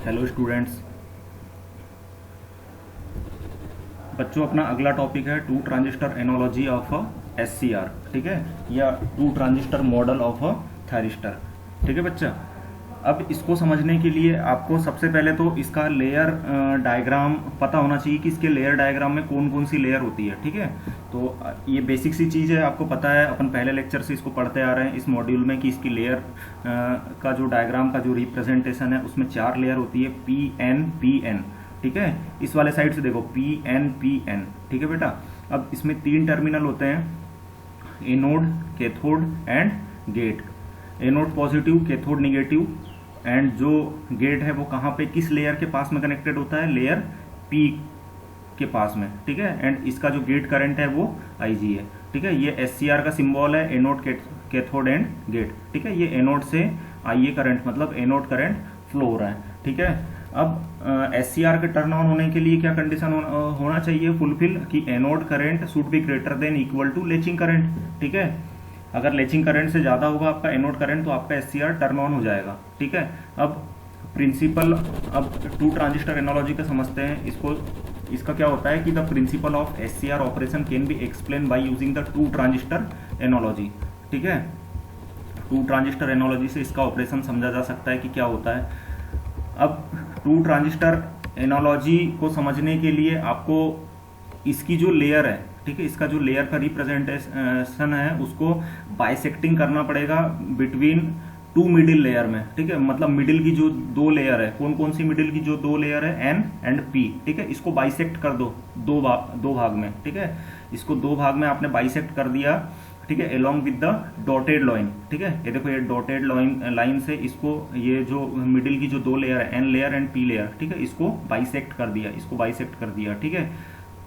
Hello students, बच्चों अपना अगला टॉपिक है two transistor analogy of a SCR, ठीक है, या two transistor model of a thyristor. ठीक है बच्चा, अब इसको समझने के लिए आपको सबसे पहले तो इसका लेयर डायग्राम पता होना चाहिए कि इसके लेयर डायग्राम में कौन कौन सी लेयर होती है। ठीक है, तो ये बेसिक सी चीज़ है, आपको पता है, अपन पहले लेक्चर से इसको पढ़ते आ रहे हैं इस मॉड्यूल में कि इसकी लेयर का जो डायग्राम का जो रिप्रेजेंटेशन है उसमें 4 लेयर होती है, पी एन पी एन। ठीक है, इस वाले साइड से देखो पी एन पी एन। ठीक है बेटा, अब इसमें 3 टर्मिनल होते हैं, anode, cathode and gate. Anode positive, cathode negative, and जो गेट है वो कहाँ पे, किस लेयर के पास में कनेक्टेड होता है, लेयर पी के पास में। ठीक है, एंड इसका जो गेट करंट है वो आईजी है। ठीक है, ये एससीआर का सिंबल है, एनोड, कैथोड एंड गेट। ठीक है, ये एनोड से आईए करंट मतलब एनोड करंट फ्लो हो रहा है। ठीक है, अब एससीआर के टर्न ऑन होने के लिए क्या कंडीशन होना चाहिए फुलफिल, कि anode current should be greater than equal to latching current. ठीक है, अगर लेचिंग करंट से ज्यादा होगा आपका एनोड करंट तो आपका एससीआर टर्न ऑन हो जाएगा। ठीक है, अब प्रिंसिपल, अब टू ट्रांजिस्टर एनोलॉजी का समझते हैं इसको। इसका क्या होता है कि the principle of SCR operation can be explain by using the two transistor analogy. ठीक है, टू ट्रांजिस्टर एनोलॉजी से इसका ऑपरेशन समझा जा सकता है कि क्या होता है। अब टू ट्रांजिस्टर एनोलॉजी को समझने के लिए आपको इसकी जो लेयर है, ठीक है, इसका जो लेयर का रिप्रेजेंटेशन है उसको बाइसेक्टिंग करना पड़ेगा बिटवीन 2 मिडिल लेयर में। ठीक है, मतलब मिडिल की जो 2 लेयर है, कौन कौन सी मिडिल की जो 2 लेयर है, एन एंड पी। ठीक है, इसको बाइसेक्ट कर दो दो भाग में। ठीक है, इसको 2 भाग में आपने बाइसेक्ट कर दिया। ठीक है, along with the dotted line. ठीक है, ये देखो, ये डॉटेड लाइन से इसको, ये जो मिडिल की जो 2 लेयर है, N layer and P layer, ठीक है, इसको बाइसेक्ट कर दिया, इसको बाइसेक्ट कर दिया। ठीक है,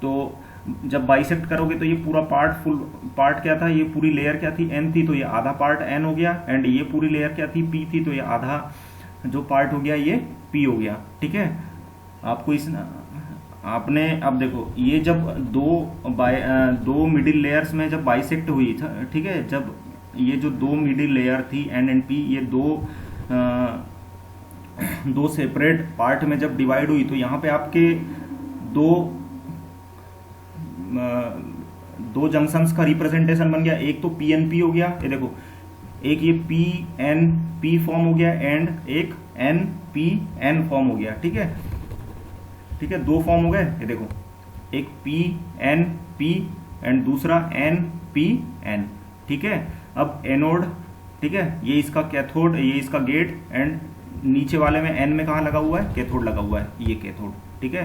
तो जब बाइसेक्ट करोगे तो ये पूरा पार्ट, फुल पार्ट क्या था, ये पूरी लेयर क्या थी, एन थी, तो ये आधा पार्ट एन हो गया, एंड ये पूरी लेयर क्या थी, पी थी, तो ये आधा जो पार्ट हो गया ये पी हो गया। ठीक है, आपको इस आपने अब देखो, ये जब दो मिडिल लेयर्स में जब बाइसेक्ट हुई था, ठीक है, जब ये जो 2 मिडिल लेयर थी एन एंड पी, ये दो सेपरेट पार्ट में जब डिवाइड हुई तो यहाँ पे आपके दो जंक्शंस का रिप्रेजेंटेशन बन गया। एक तो पी एन पी हो गया, ये देखो, एक ये पी एन पी फॉर्म हो गया, एंड एक एन पी एन फॉर्म हो गया। ठीक है, ठीक है, 2 फॉर्म हो गए, ये देखो, एक पी एन पी एंड दूसरा एन पी एन। ठीक है, अब एनोड, ठीक है, ये इसका कैथोड, ये इसका गेट, एंड नीचे वाले में एन में कहाँ लगा हुआ है, कैथोड लगा हुआ है, ये कैथोड। ठीक है,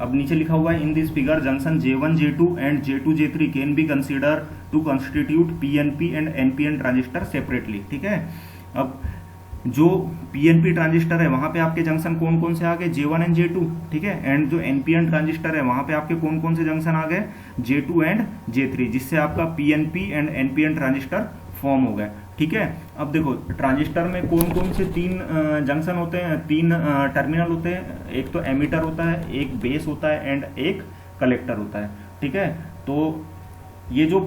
अब नीचे लिखा हुआ है, in this figure junction J1 J2 and J2 J3 can be consider to constitute PNP and NPN transistor separately. ठीक है, अब जो PNP ट्रांजिस्टर है वहां पे आपके जंक्शन कौन कौन से आ गए, J1 एंड J2। ठीक है, एंड जो NPN ट्रांजिस्टर है वहां पे आपके कौन कौन से जंक्शन आ गए, J2 एंड J3, जिससे आपका PNP and NPN transistor form हो गए। ठीक है, अब देखो, ट्रांजिस्टर में कौन कौन से 3 जंक्शन होते हैं, 3 टर्मिनल होते हैं, एक तो एमीटर होता है, एक बेस होता है, एंड एक कलेक्टर होता है। ठीक है, तो ये जो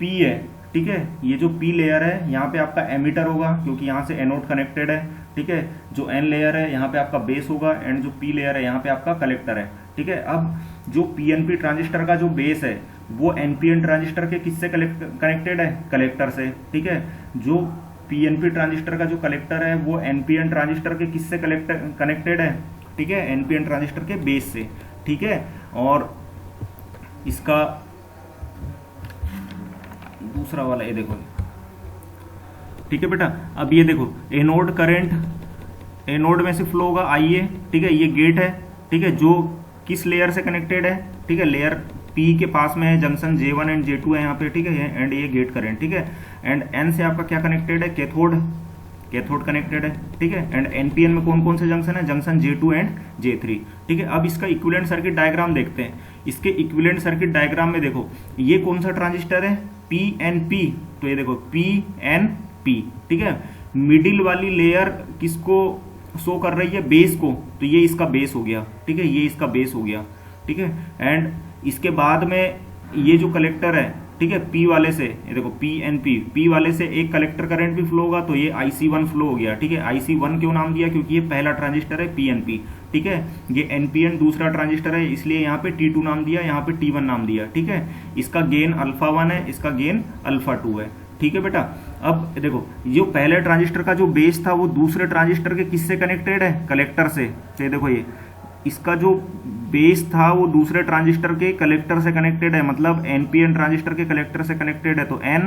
P है, ठीक है, ये जो P लेयर है यहाँ पे आपका एमीटर होगा क्योंकि यहाँ से एनोड कनेक्टेड है। ठीक है, जो N लेयर है यहाँ पे आपका बेस होगा, एंड जो P लेयर है यहाँ पे आपका कलेक्टर है। ठीक है, अब जो PNP ट्रांजिस्टर का जो बेस है वो NPN ट्रांजिस्टर के किससे कनेक्टेड है, कलेक्टर से। ठीक है, जो PNP ट्रांजिस्टर का जो कलेक्टर है वो NPN ट्रांजिस्टर के किससे कनेक्टेड है, ठीक है, NPN ट्रांजिस्टर के बेस से। ठीक है, और इसका दूसरा वाला ये देखो, ठीक है बेटा, अब ये देखो, एनोड करंट एनोड में से फ्लो होगा आईए। ठीक है, ये गेट है, ठीक है, जो किस लेयर से कनेक्टेड है, ठीक है, लेयर P के पास में है, जंक्शन J1 एंड J2 है यहाँ पे। ठीक है, एंड ये गेट करंट। ठीक है, एंड N से आपका क्या कनेक्टेड है, कैथोड कनेक्टेड है। ठीक है, एंड NPN में कौन कौन से जंक्शन है, जंक्शन J2 एंड J3। ठीक है, अब इसका इक्विवेलेंट सर्किट डायग्राम देखते हैं। इसके इक्विवेलेंट सर्किट डायग्राम में देखो, ये कौन सा ट्रांजिस्टर है, PNP, तो ये देखो PNP। ठीक है, मिडिल वाली लेयर किसको शो कर रही है, बेस को, तो ये इसका बेस हो गया। ठीक है, ये इसका बेस हो गया। ठीक है, एंड इसके बाद में ये जो कलेक्टर है, ठीक है, पी वाले से, ये देखो पी एन पी वाले से एक कलेक्टर करंट भी फ्लो होगा तो ये IC1 फ्लो हो गया, ठीक है। IC1 क्यों नाम दिया, क्योंकि ये पहला ट्रांजिस्टर है PNP, ठीक है। ये NPN दूसरा ट्रांजिस्टर है, इसलिए यहाँ पे T2 नाम दिया, यहाँ पे T1 नाम दिया, ठीक है। इसका गेन α1 है, इसका गेन α2 है, ठीक है बेटा। अब देखो जो पहले ट्रांजिस्टर का जो बेस था वो दूसरे ट्रांजिस्टर के किससे कनेक्टेड है, कलेक्टर से। तो देखो ये इसका जो बेस था वो दूसरे ट्रांजिस्टर के कलेक्टर से कनेक्टेड है, मतलब NPN ट्रांजिस्टर के कलेक्टर से कनेक्टेड है, तो N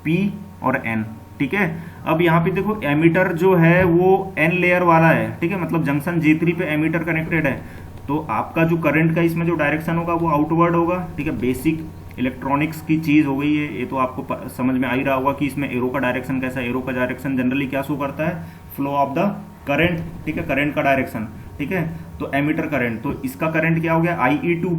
P और N, ठीक है। अब यहाँ पे देखो एमीटर जो है वो N लेयर वाला है, ठीक है, मतलब जंक्शन J3 पे एमीटर कनेक्टेड है, तो आपका जो करंट का इसमें जो डायरेक्शन होगा वो आउटवर्ड होगा, ठीक है। बेसिक इलेक्ट्रॉनिक्स की चीज हो गई है ये, तो आपको समझ में आ ही रहा होगा कि इसमें एरो का डायरेक्शन कैसा है। एरो का डायरेक्शन जनरली क्या शो करता है, फ्लो ऑफ द करंट, ठीक है, करंट का डायरेक्शन, ठीक है। तो एमीटर करंट, तो इसका करंट क्या हो गया IE2,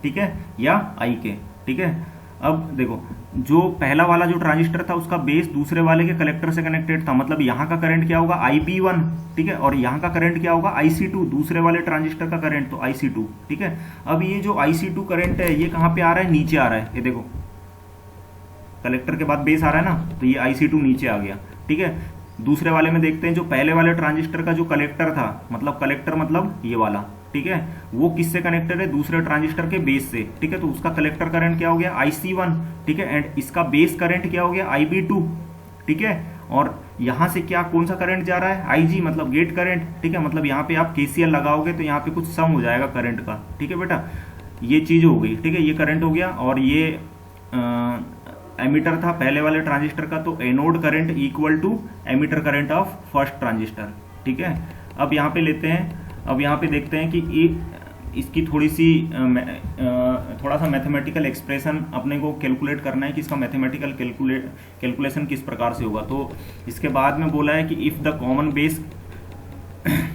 ठीक है, या IK, ठीक है। अब देखो जो पहला वाला जो ट्रांजिस्टर था उसका बेस दूसरे वाले के कलेक्टर से कनेक्टेड था, मतलब यहाँ का करंट क्या होगा IB1, ठीक है, और यहाँ का करंट क्या होगा IC2, दूसरे वाले ट्रांजिस्टर का करंट तो IC2, ठीक है। अब ये जो IC2 करंट है ये कहाँ पे आ रहा है, नीचे आ रहा है, ये देखो कलेक्टर के बाद बेस आ रहा है ना, तो ये IC2 नीचे आ गया, ठीक है। दूसरे वाले में देखते हैं जो पहले वाले ट्रांजिस्टर का जो कलेक्टर था, मतलब कलेक्टर मतलब ये वाला, ठीक है, वो किससे कनेक्टेड है, दूसरे ट्रांजिस्टर के बेस से, ठीक है। तो उसका कलेक्टर करंट क्या हो गया IC1, ठीक है, एंड इसका बेस करंट क्या हो गया IB2, ठीक है। और यहां से क्या कौन सा करंट जा रहा है IG, मतलब गेट करंट, ठीक है। मतलब यहाँ पे आप KCL लगाओगे तो यहाँ पे कुछ सम हो जाएगा करंट का, ठीक है बेटा। ये चीज हो गई, ठीक है, ये करंट हो गया। और ये एमीटर था पहले वाले ट्रांजिस्टर का, तो anode current equal to emitter current of first transistor, ठीक है। अब यहाँ पे लेते हैं, अब यहाँ पे देखते हैं कि इसकी थोड़ी सी थोड़ा सा मैथमेटिकल एक्सप्रेशन अपने को कैलकुलेट करना है कि इसका मैथमेटिकल कैलकुलेशन किस प्रकार से होगा। तो इसके बाद में बोला है कि if the common base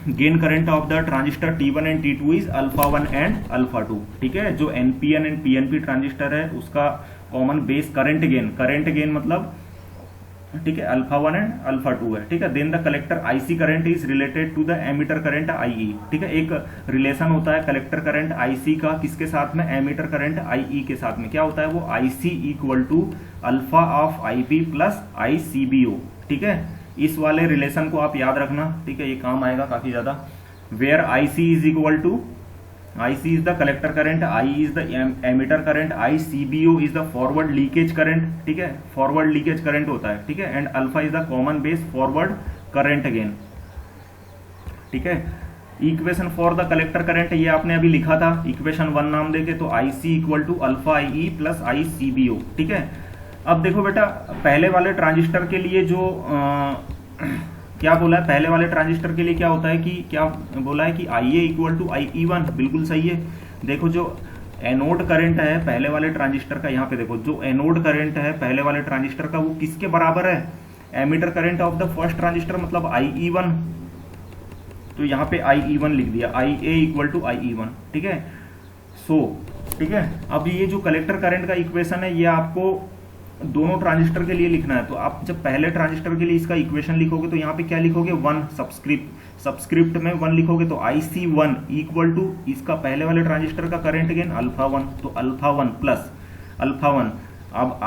gain current of the transistor T1 and T2 इज α1 एंड α2, ठीक है। जो NPN एंड PNP ट्रांजिस्टर है उसका कॉमन बेस करंट गेन मतलब, ठीक है, α1 एंड α2 है, ठीक है। Then the collector IC current is related to the emitter current IE, ठीक है। एक रिलेशन होता है कलेक्टर करंट IC का किसके साथ में, एमीटर करंट IE के साथ में। क्या होता है वो, IC equal to alpha of IB plus ICBO, ठीक है। इस वाले रिलेशन को आप याद रखना, ठीक है, ये काम आएगा काफी ज्यादा। Where IC is equal to, IC is the collector current, I is the emitter current, ICBO is the forward leakage current, ठीक है, forward leakage current होता है, ठीक है, and alpha is the common base forward current again, ठीक है। Equation for the collector current ये आपने अभी लिखा था, इक्वेशन 1 नाम देके, तो IC equal to alpha IE plus ICBO, ठीक है। अब देखो बेटा पहले वाले ट्रांजिस्टर के लिए जो क्या बोला है, पहले वाले ट्रांजिस्टर के लिए क्या होता है कि क्या बोला है कि IA इक्वल टू IE1, बिल्कुल सही है। देखो जो एनोड करंट है पहले वाले ट्रांजिस्टर का, यहाँ पे देखो जो एनोड करंट है पहले वाले ट्रांजिस्टर का वो किसके बराबर है, emitter current of the first transistor मतलब IE1, तो यहाँ पे IE1 लिख दिया, IA इक्वल टू IE1, ठीक है। ठीक है। अब ये जो कलेक्टर करंट का इक्वेशन है ये आपको दोनों ट्रांजिस्टर के लिए लिखना है। तो आप जब पहले ट्रांजिस्टर के लिए इसका इक्वेशन लिखोगे तो यहाँ पे क्या लिखोगे, 1 सबस्क्रिप्ट में 1 लिखोगे, तो IC1 इक्वल टू इसका पहले वाले ट्रांजिस्टर का करंट गेन α1, तो α1 प्लस α1। अब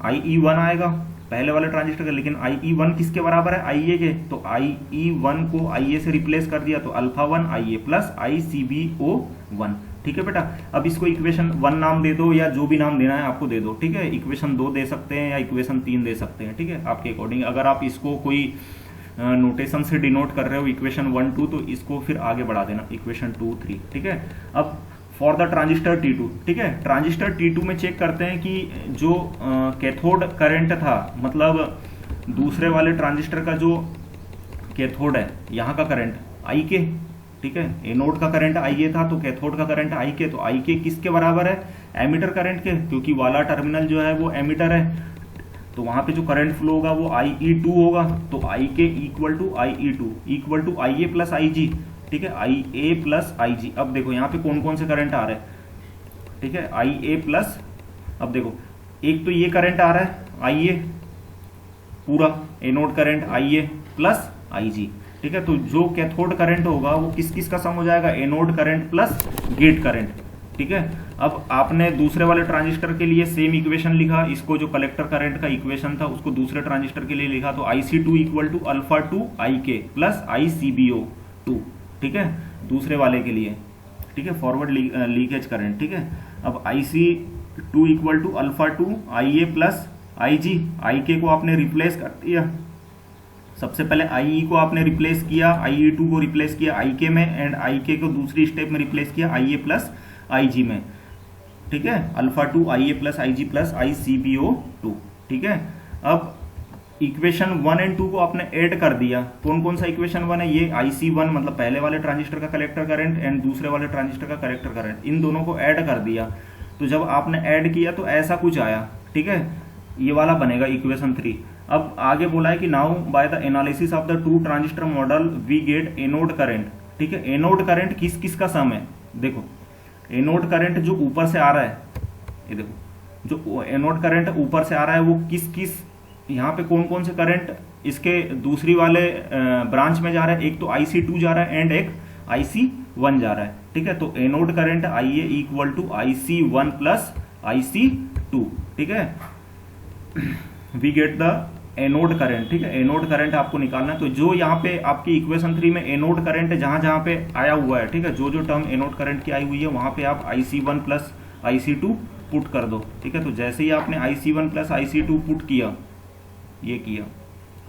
IE1 आएगा पहले वाले ट्रांजिस्टर का, लेकिन IE1 किसके बराबर है, IA के, तो IE1 को IA से रिप्लेस कर दिया, तो α1 IA प्लस ICBO1, ठीक है बेटा। अब इसको इक्वेशन 1 नाम दे दो या जो भी नाम देना है आपको दे दो, ठीक है। इक्वेशन 2 दे सकते हैं या इक्वेशन 3 दे सकते हैं, ठीक है, आपके अकॉर्डिंग। अगर आप इसको कोई नोटेशन से डिनोट कर रहे हो इक्वेशन 1 2, तो इसको फिर आगे बढ़ा देना इक्वेशन 2 3, ठीक है। अब फॉर द ट्रांजिस्टर T2, ठीक है, ट्रांजिस्टर T2 में चेक करते हैं कि जो कैथोड करंट था, मतलब दूसरे वाले ट्रांजिस्टर का जो कैथोड है यहाँ का करंट IK, ठीक है, एनोड का करंट IA था तो कैथोड का करंट IK, तो IK किसके बराबर है, एमीटर करंट के, क्योंकि वाला टर्मिनल जो है वो एमीटर है, तो वहां पे जो करंट फ्लो होगा वो IE2 होगा, तो IK equal to IE2 equal to IA plus IG, ठीक है, IA प्लस IG। अब देखो यहाँ पे कौन कौन से करंट आ रहे हैं, ठीक है, IA प्लस, अब देखो एक तो ये करंट आ रहा है IA पूरा anode current IA plus IG, ठीक है। तो जो कैथोड करंट होगा वो किस किस का सम हो जाएगा, anode current plus gate current, ठीक है। अब आपने दूसरे वाले ट्रांजिस्टर के लिए सेम इक्वेशन लिखा, इसको जो कलेक्टर करंट का इक्वेशन था उसको दूसरे ट्रांजिस्टर के लिए लिखा, तो IC2 equal to alpha two IK plus ICBO2, ठीक है, दूसरे वाले के लिए, ठीक है, फॉरवर्ड लीकेज करंट, ठीक है। अब IC2 equal to alpha two IA plus IG, IK को आपने रिप्लेस कर दिया, सबसे पहले IE को आपने रिप्लेस किया, IE2 को रिप्लेस किया IK में, एंड IK को दूसरी स्टेप में रिप्लेस किया IA प्लस IG में, ठीक है, alpha two IA plus IG plus ICBO2, ठीक है। अब इक्वेशन 1 एंड 2 को आपने ऐड कर दिया, कौन कौन सा इक्वेशन 1 है, ये IC1 मतलब पहले वाले ट्रांजिस्टर का कलेक्टर करंट एंड दूसरे वाले ट्रांजिस्टर का कलेक्टर करंट, इन दोनों को ऐड कर दिया। तो जब आपने ऐड किया तो ऐसा कुछ आया, ठीक है, ये वाला बनेगा इक्वेशन 3। अब आगे बोला है कि now by the analysis of the two transistor model we get anode current, ठीक है। एनोड करंट किस किस का सम है, देखो एनोड करंट जो ऊपर से आ रहा है, ये देखो जो एनोड करंट ऊपर से आ रहा है वो किस किस, यहाँ पे कौन कौन से करंट इसके दूसरी वाले ब्रांच में जा रहा है, एक तो IC2 जा रहा है एंड एक IC1 जा रहा है, ठीक है। तो anode current IA equal to IC1 plus IC2, ठीक है, we get the anode current, ठीक है, एनोड करंट आपको निकालना है। तो जो यहाँ पे आपकी इक्वेशन 3 में एनोड करंट जहां जहां पे आया हुआ है, ठीक है, जो जो टर्म एनोड करंट की आई हुई है वहां पे आप IC1 प्लस IC2 पुट कर दो, ठीक है। तो जैसे ही आपने IC1 प्लस IC2 पुट किया, ये किया,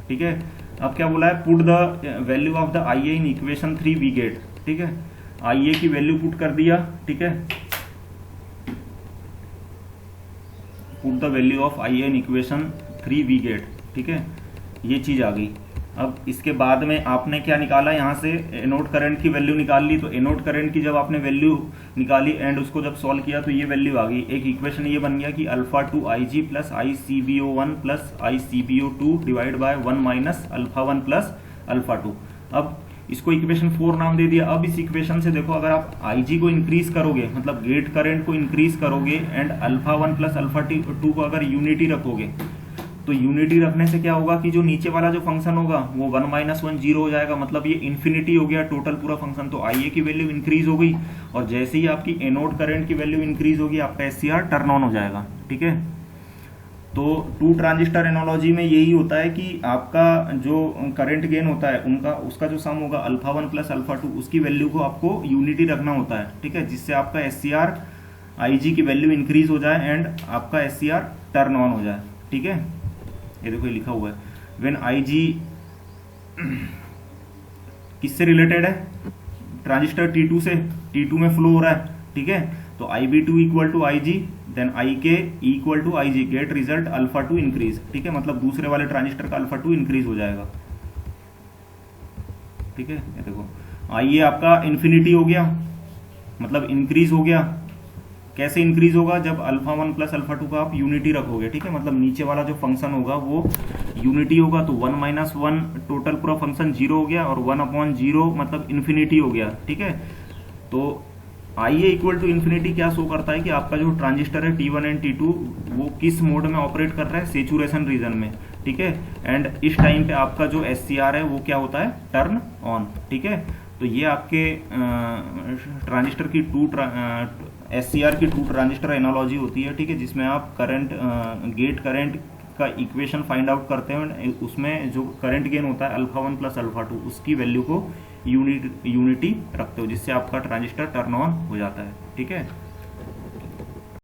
ठीक है। अब क्या बोला है, put the value of the IA in equation 3 we get, ठीक है, IA की वैल्यू पुट कर दिया, ठीक है, put the value of IA in equation 3 we get, ठीक है, ये चीज आ गई। अब इसके बाद में आपने क्या निकाला, यहाँ से एनोड करंट की वैल्यू निकाल ली। तो एनोड करंट की जब आपने वैल्यू निकाली एंड उसको जब सॉल्व किया तो ये वैल्यू आ गई। एक इक्वेशन ये बन गया कि alpha two IG plus ICBO1 plus ICBO2 divide by 1 minus alpha 1 plus alpha 2। अब इसको इक्वेशन 4 नाम दे दिया। अब इस इक्वेशन से देखो, अगर आप IG को इंक्रीज करोगे, मतलब गेट करंट को इंक्रीज करोगे एंड अल्फा 1 प्लस अल्फा 2 को अगर यूनिटी रखोगे, तो यूनिटी रखने से क्या होगा कि जो नीचे वाला जो फंक्शन होगा वो 1 माइनस 1 जीरो हो जाएगा, मतलब ये इन्फिनिटी हो गया टोटल पूरा फंक्शन। तो IA की वैल्यू इंक्रीज हो गई और जैसे ही आपकी एनोड करंट की वैल्यू इंक्रीज होगी आपका SCR टर्न ऑन हो जाएगा, ठीक है। तो टू ट्रांजिस्टर एनालॉजी में यही होता है कि आपका जो करंट गेन होता है उसका जो सम होगा अल्फा 1 प्लस अल्फा 2, उसकी वैल्यू को आपको यूनिटी रखना होता है, ठीक है, जिससे आपका SCR IG की वैल्यू इंक्रीज हो जाए एंड आपका SCR टर्न ऑन हो जाए, ठीक है। ये देखो ये लिखा हुआ है, व्हेन IG किससे रिलेटेड है, ट्रांजिस्टर T2 से, T2 में फ्लो हो रहा है, ठीक है। तो IB2 equal to IG then IK equal to IG, gate result alpha 2 increase, ठीक है, मतलब दूसरे वाले ट्रांजिस्टर का अल्फा 2 इंक्रीज हो जाएगा, ठीक है। ये देखो IA आपका इन्फिनिटी हो गया, मतलब इंक्रीज हो गया। कैसे इंक्रीज होगा, जब अल्फा 1 प्लस अल्फा 2 का आप यूनिटी रखोगे, ठीक है, मतलब नीचे वाला जो फंक्शन होगा वो यूनिटी होगा। तो 1 माइनस 1 टोटल पूरा फंक्शन जीरो हो गया और 1 अपॉन जीरो मतलब इन्फिनिटी हो गया, ठीक है। तो IA इक्वल टू इन्फिनिटी क्या शो करता है कि आपका जो ट्रांजिस्टर है T1 एंड T2 वो किस मोड में ऑपरेट कर रहा है, सेचुरेशन रीजन में, ठीक है। एंड इस टाइम पे आपका जो SCR है वो क्या होता है, टर्न ऑन, ठीक है। तो ये आपके ट्रांजिस्टर की SCR की टू ट्रांजिस्टर एनालॉजी होती है, ठीक है, जिसमें आप करंट गेट करंट का इक्वेशन फाइंड आउट करते हैं, उसमें जो करंट गेन होता है अल्फा 1 प्लस अल्फा 2 उसकी वैल्यू को यूनिटी रखते हो, जिससे आपका ट्रांजिस्टर टर्न ऑन हो जाता है, ठीक है।